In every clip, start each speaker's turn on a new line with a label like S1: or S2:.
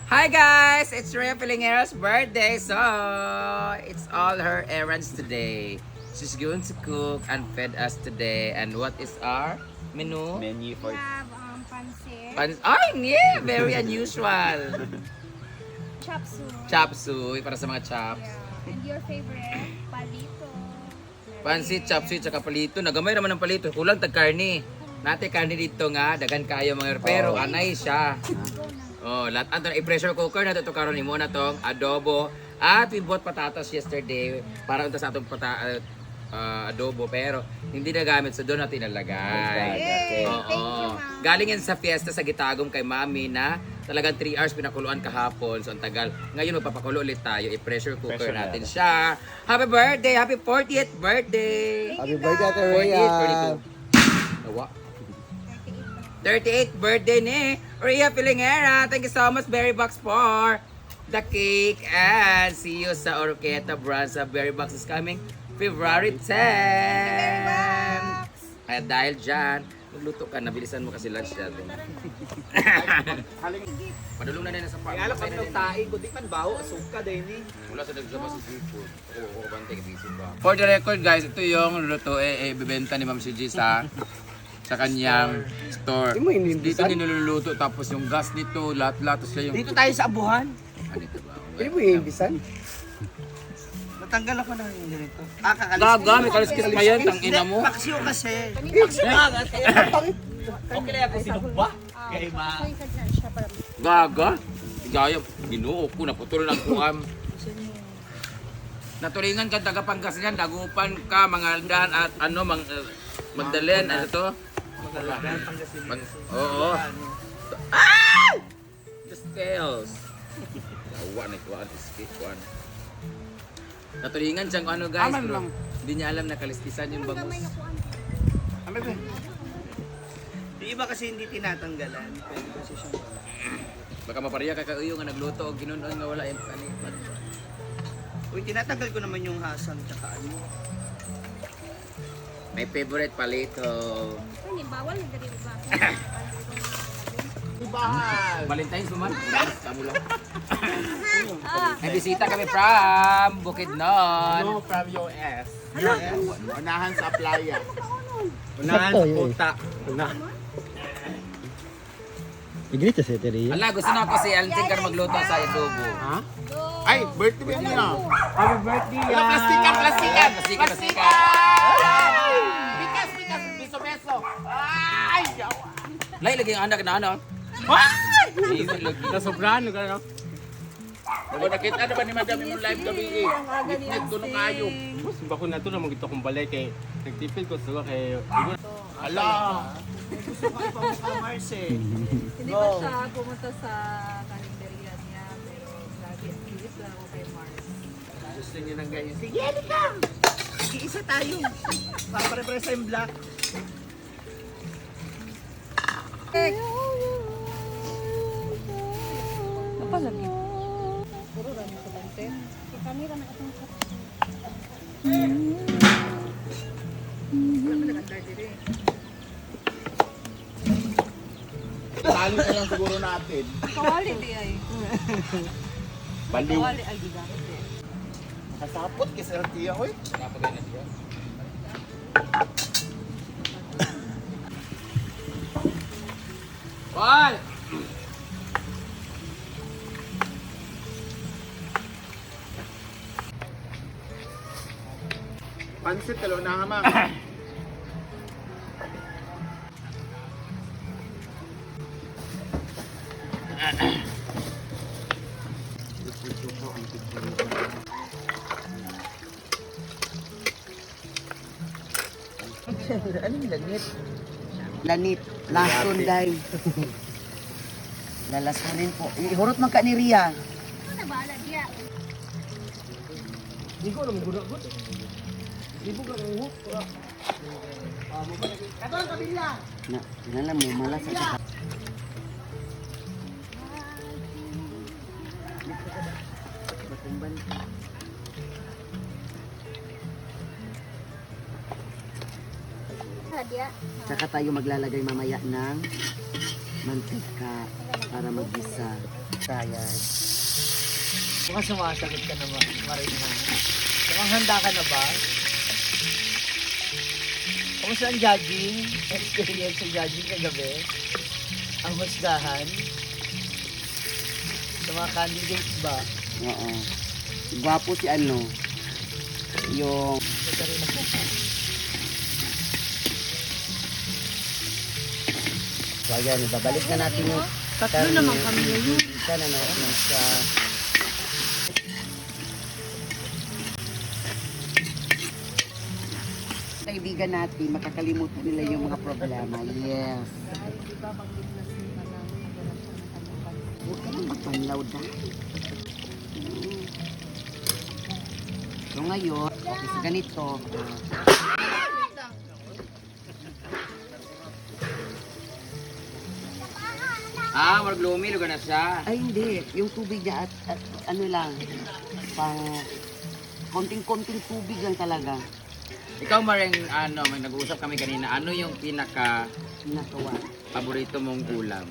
S1: Hi guys! It's Rhea Filingera's birthday, so it's all her errands today. She's going to cook and feed us today. And what is our menu?
S2: Menu for
S3: We have pancit,
S1: Ay, yeah! Very unusual.
S3: chop suey.
S1: Chop suey para sa mga chops.
S3: Yeah. And your favorite, palito.
S1: Pansit, chop suey, tsaka palito. Nagamay naman ng palito. Kulang tag karne. Nate karne dito nga, dagan kayo mga pero anay siya. Oh, lahat ang i-pressure cooker na to karon imo na tong adobo at we bought patatas yesterday para unta sa atong adobo pero hindi na gamit so doon natin nalagay.
S3: Yay!
S1: Oo.
S3: Thank you, ma'am.
S1: Galing yan sa fiesta sa Gitagum kay Mami na talagang 3 hours pinakuluan kahapon so ang tagal. Ngayon magpapakulo ulit tayo, i-pressure cooker
S2: Pressure
S1: natin siya. Happy birthday! Happy 40th birthday!
S2: Happy birthday, Ate
S1: 48,
S2: Rhea!
S1: 42. Awa. 38th birthday ni Rhea Filingera. Thank you so much, Berry Box, for the cake. And see you sa Oroqueta brand sa Berry Box is coming February 10. Kaya dahil dyan, magluto ka, nabilisan mo kasi lunch natin. Padulong na din sa farm.
S4: Alam kami ng tae ko, di man baho, asuka din eh.
S1: Wala sa nagsama sa seafood. Ako bante kasi ba. For the record guys, ito yung luto bibenta ni Ma'am CG sa kanyang store.
S2: Di mo
S1: Dito
S2: inimbisan?
S1: niluluto tapos yung gas nito, lahat-lahat sila yung...
S4: Dito tayo sa abuhan.
S1: Dito ba?
S2: Di mo inimbisan?
S4: Natanggal ako ng ganito. Ah,
S1: Gaga, may kaliskis pa yan, tang ina mo.
S4: Paksiyo kasi. Paksiyo kasi. Okay na ako sinumba. Kaya ma...
S1: Gaga. Gaya, ginuo ko, naputol ng kuam. Naturingan ka taga Pangasinan, dagupan ka, mga daan at ano, Magdalen, ano to? Oo. Ah! The scales. Awa na ito, ang scale. Naturingan siyang ano guys, bro. Hindi niya alam na kalistisan yung bangus.
S4: Yung iba kasi hindi tinatanggalan. Pwede kasi siyang...
S1: Baka mapariya ka kauyo nga nagluto o ginunon nga wala yung panipan.
S4: Uy, tinatanggal ko naman yung hasang tsaka ano.
S1: My favorite palito.
S3: Hindi, bawal na dali ba?
S1: Valentine's naman. Kamu lang.
S3: Ah,
S1: May bisita kami from Bukidnon.
S2: No, from US. US. Unahan sa playa.
S4: Unahan sa puta.
S2: Igrita si Ate Rhea.
S1: Ala, gusto na ako si Alvin kar magluto sa adobo.
S2: Ha? Ay, birthday niya.
S4: Happy birthday,
S2: Wala, plastikan, plastikan!
S1: Plastika.
S2: Bikas, bikas! Beso-beso! Ay! Yawa!
S1: Lay, lagi ang anak na ano. Easy lagi.
S4: Nasobrano ka na.
S2: Diba nakita na ba ni Madam yung live gabi eh? Gitnit ko nung kayo.
S4: Simba ko na ito na magito kong balay kay nagtipid ko sa kay
S2: Ala!
S4: gusto ko ipamukha Mars eh.
S5: Hindi pa siya pumunta sa kalendarya niya, pero lagi ilis lang ako kay Mars.
S4: Gusto niya ng ganyan. Sige, halika! Iisa tayo. Papare-pare sa yung black.
S5: Apa lagi? Puro lang sa content.
S3: kamera na itong
S2: Tali na lang siguro natin.
S5: Kawali di ay.
S2: Baliw.
S5: Kawali ay gigamit eh.
S2: Kasapot kasi ang tiya, oy.
S1: Napagay na siya. Paul!
S2: Pansit, talo na nga, ma'am.
S4: Anong lanit? Lanit. Lason day. Lalasonin po. Ihurot man ka ni Ria.
S3: ano na ba? Diya.
S4: Na, nalam mo malas sa
S3: Diya.
S4: Saka tayo maglalagay mamaya ng mantika para maggisa. Kaya. Mukhang sumasagot ka naman, Marina. Mukhang handa ka na ba? Kamusta ang jogging? Experience sa jogging kagabi? Ang husgahan? Sa mga candidates ba?
S6: Oo. Gwapo si ano. Yung... So ayan, babalik na natin yung... Tatlo naman kami ngayon. Isa na natin sa... Kaibigan natin, makakalimutan nila yung mga problema. Yes. Huwag ka nang magpanlaw dahil. So ngayon, okay, so ganito.
S1: Marag lumi, lugar na siya.
S6: Ay hindi, yung tubig niya at ano lang, pang konting-konting tubig lang talaga.
S1: Ikaw Maring, may nag-uusap kami kanina, ano yung pinaka
S6: Pinakawa.
S1: paborito mong ulam?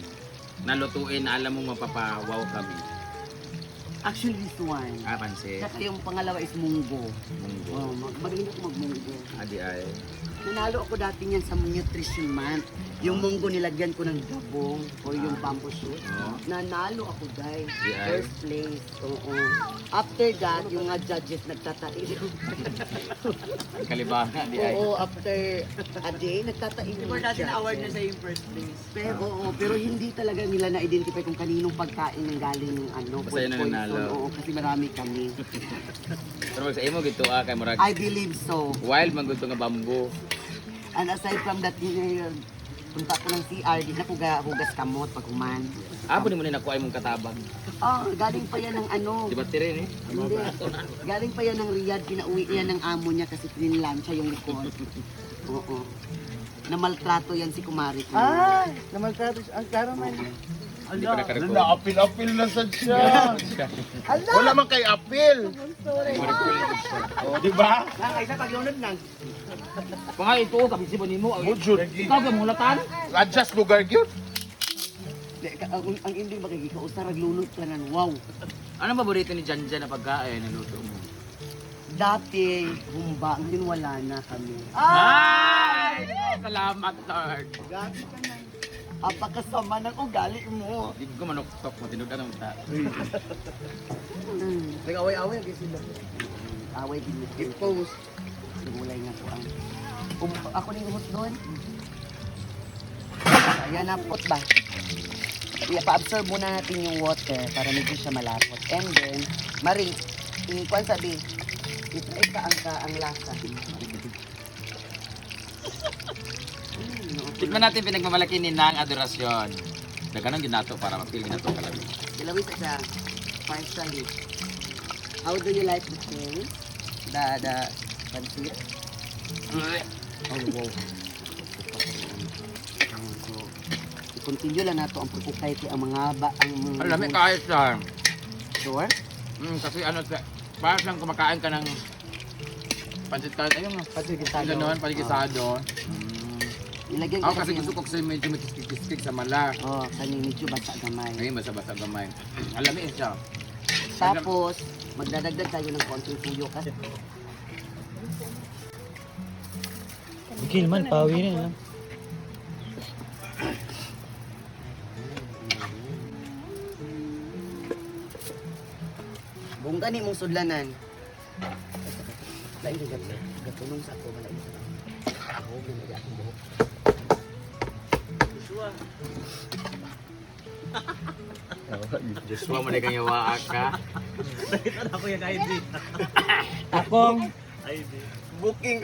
S1: Nalutuin na alam mong mapapawaw kami.
S6: Actually this one.
S1: Pansit,
S6: Saka yung pangalawa is munggo.
S1: munggo,
S6: Oh, magaling ako magmunggo.
S1: adi ay.
S6: Nanalo ako dati niyan sa Nutrition Month. Yung munggo nilagyan ko ng gabong or yung bamboo shoot.
S1: Oo.
S6: Nanalo ako guys.
S1: Yeah.
S6: First place. Oo. After that, yung mga judges nagtatain.
S1: Kalibangan, di ay.
S6: Oo, after a day, nagtatain yung mga judges.
S4: sa yung first place.
S6: Pero hindi talaga nila na-identify kung kaninong pagkain ng galing ng ano.
S1: Basta yun ang
S6: food
S1: nanalo.
S6: poison. Oo, kasi marami kami.
S1: Pero sa imo gito kay murag
S6: I believe so.
S1: wild man gusto nga bamboo.
S6: And aside from that, punta ko ng CR, di na ko hugas kamot pag human.
S1: Apo ni mo na nakuha imong katabang.
S6: Oh, galing pa yan ng ano.
S1: Di ba tire ni?
S6: Hindi. Galing pa yan ng Riyadh, pinauwi yan ng amo niya kasi pinilansya yung likod. Oo. Namaltrato yan si Kumari ko.
S4: Ay! Namaltrato siya. Ang karo man.
S1: Hindi pa nakareko.
S2: apil na sad siya. Wala man kay apil. O, di ba?
S6: Isa paglunod lang.
S1: Pangay ito kabisi ba nimo?
S2: Bujud.
S1: Ikaw ba mulatan?
S2: Adjust lugar gyud.
S6: Ang hindi makikikausar, naglunod ka ng wow.
S1: Ano paborito ni Janjan na pagkain na luto mo?
S6: Dati, humba, ngayon wala na kami.
S1: Ay! Salamat Lord.
S6: Apakasama ng ugali mo.
S1: Di ko manuktok mo tinudan ng ta.
S4: Nag-away-away kasi sila.
S6: Away din mo. I-post. Sigulay nga po ang... Ako rin humot doon. Ayan na pot ba? Pa-absorb muna natin yung water para medyo siya malapot. And then, Maring, kung sabi, itry ka ang lasa.
S1: Tikman natin pinagmamalaki ni Nang Adorasyon. Daganang ginato para mapil ginato ka lang.
S6: Ilawis sa partially. How do you like the taste? The pancit? Oh, wow. So, i-continue lang nato ang pagkukay ang mga
S1: Ang lamig kahit sa.
S6: Sure?
S1: Kasi ano, parang lang kumakain ka ng pancit kahit ayun.
S4: Patigitado.
S1: Ganoon, paligisado.
S6: Ilagyan ko
S1: Ako kasi gusto ko kasi medyo matiskik sa mala.
S6: Oh, kaning medyo basa gamay.
S1: Ngayon basa-basa gamay. Alamig siya.
S6: Tapos, magdadagdag tayo ng konting tuyo kasi.
S7: Bigil man, pawi na.
S6: Kung gani mong sudlanan. Lain ka gatulong sa ako malay sa. Ako na akong buhok.
S1: Joshua mo na kang yawa ka.
S4: Ako yung ID.
S7: Akong,
S6: Booking.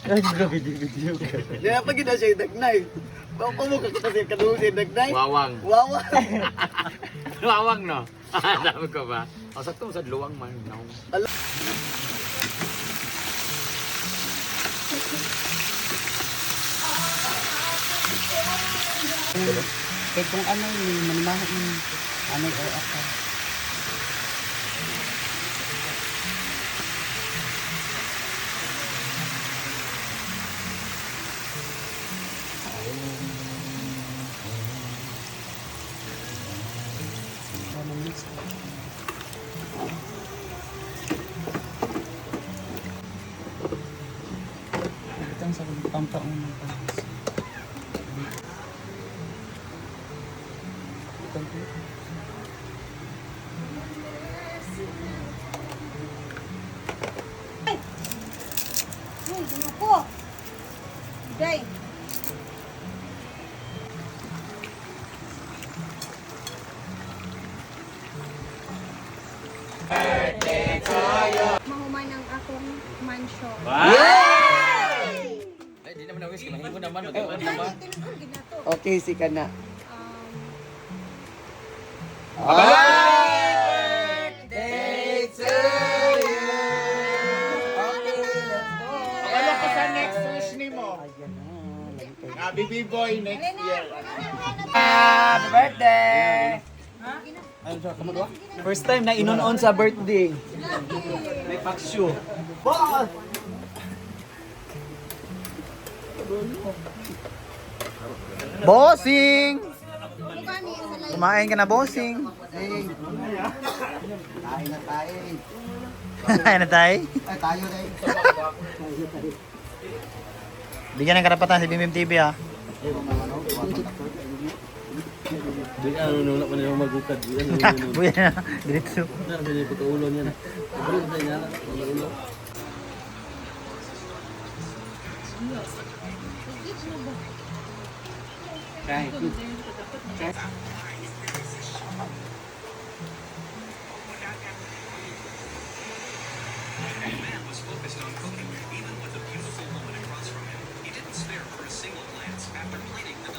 S7: ay, grabe di video ka.
S6: Kaya pag gina siya dagnay. Baka mo ka kasi kadusin dagnay.
S1: Wawang.
S6: Wow.
S1: Wawang no? Dami ko ba? O sakto sa luwang man. No?
S6: Kaya kung ano yung manimahan yung ano o ako.
S7: Pampaunang pa.
S3: Uy, ginuko. Day. Mahuman ang akong mansion.
S1: Ay, di naman na-wish. Mahingo naman. Magandang naman.
S3: Tinuod ginato.
S6: Okay, si ka na.
S1: Birthday to you.
S2: Ano ka sa next wish ni mo? Baby boy next year.
S1: Happy birthday!
S7: First time na inon-on sa birthday. May paksyo. Bossing! Kumain ka na, bossing.
S6: Kain na tayo.
S7: Kain na tayo.
S6: Ay, tayo rin.
S7: Bigyan ng karapatan si Bimim TV ha. Buya na. Diretso.